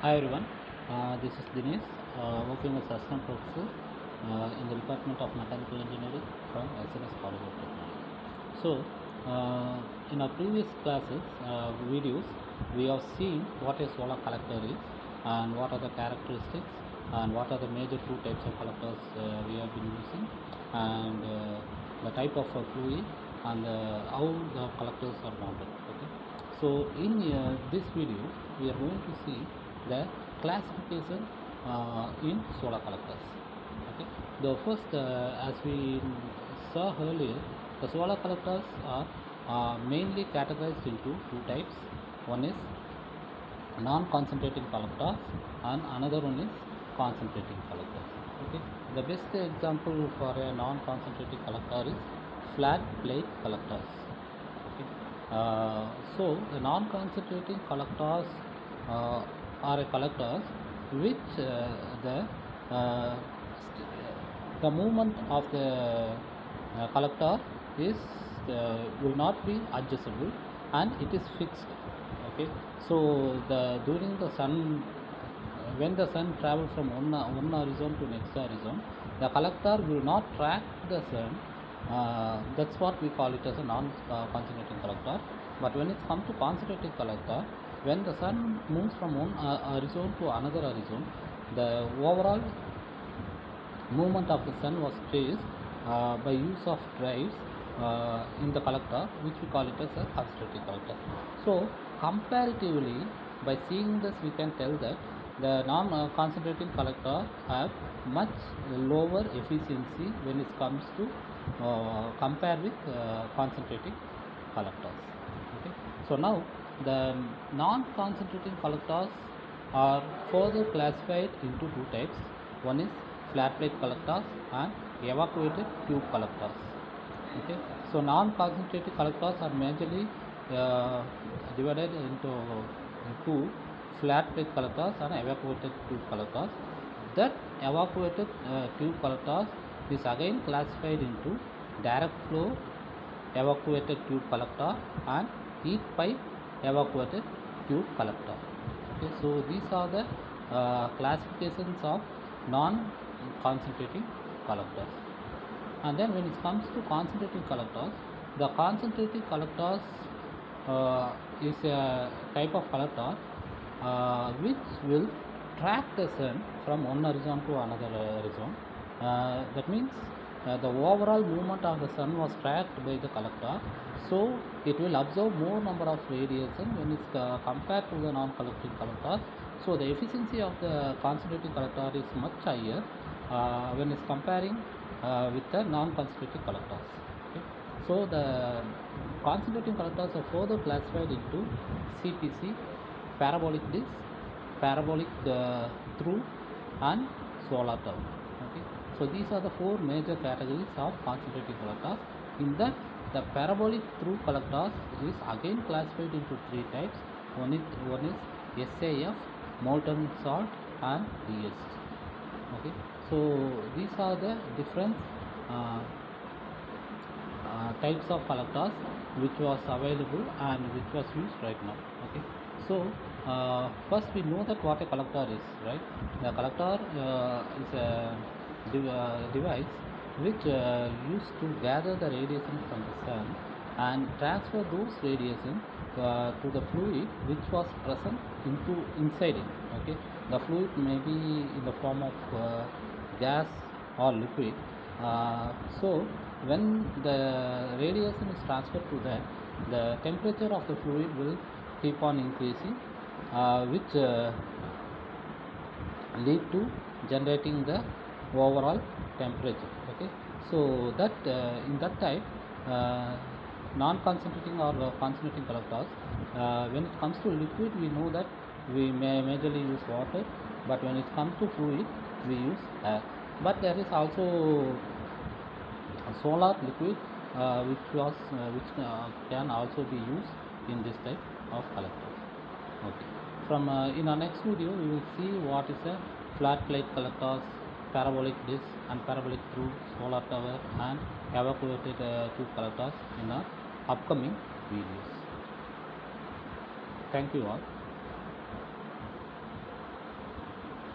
Hi everyone, this is Dinesh, working as assistant professor in the Department of Mechanical Engineering from SNS-MECH. So, in our previous classes, videos, we have seen what a solar collector is and what are the characteristics and what are the major two types of collectors we have been using, and the type of fluid and how the collectors are mounted. Okay. So in this video, we are going to see the classification in solar collectors. Okay. The first, as we saw earlier, the solar collectors are mainly categorized into two types. One is non-concentrating collectors and another one is concentrating collectors. Okay. The best example for a non-concentrating collector is flat plate collectors. Okay. So the non-concentrating collectors are a collectors which uh, the movement of the collector is will not be adjustable and it is fixed. Okay. So during the sun, when the sun travels from one horizon to next horizon, the collector will not track the sun. That's what we call it as a non-concentrating collector. But when it comes to concentrating collector, when the sun moves from one horizon to another horizon, the overall movement of the sun was traced by use of drives in the collector, which we call it as a concentrating collector. So comparatively, by seeing this, we can tell that the non-concentrating collector have much lower efficiency when it comes to compare with concentrating collectors. Okay. So now the non-concentrating collectors are further classified into two types. One is flat plate collectors and evacuated tube collectors. Okay. So non-concentrating collectors are majorly divided into two: flat plate collectors and evacuated tube collectors. That evacuated tube collectors is again classified into direct flow evacuated tube collector and heat pipe evacuated tube collector. Okay, so these are the classifications of non-concentrating collectors. And then when it comes to concentrating collectors, the concentrating collectors is a type of collector which will track the sun from one horizon to another horizon. That means the overall movement of the sun was tracked by the collector, so it will absorb more number of radiation when it's compared to the non-conducting collectors. So the efficiency of the concentrating collector is much higher when it's comparing with the non-concentrating collectors. Okay. So the concentrating collectors are further classified into CPC, parabolic disc, parabolic through, and solar tube. Okay. So these are the four major categories of concentrating collectors. In that, the parabolic through collectors is again classified into three types. One is SAF, molten salt, and DSG. Okay. So these are the different types of collectors which was available and which was used right now. Okay. So first we know that what a collector is, right? The collector is a device which used to gather the radiation from the sun and transfer those radiation to the fluid which was present inside it. Okay. The fluid may be in the form of gas or liquid. So when the radiation is transferred to that, the temperature of the fluid will keep on increasing, which lead to generating the overall temperature. Okay. So that in that type, non-concentrating or concentrating collectors, when it comes to liquid, we know that we may majorly use water, but when it comes to fluid, we use air. But there is also solar liquid which can also be used in this type of collectors. Okay. From in our next video, we will see what is a flat plate collectors, parabolic disc and parabolic through, solar tower, and evacuated tube collectors in our upcoming videos. Thank you all.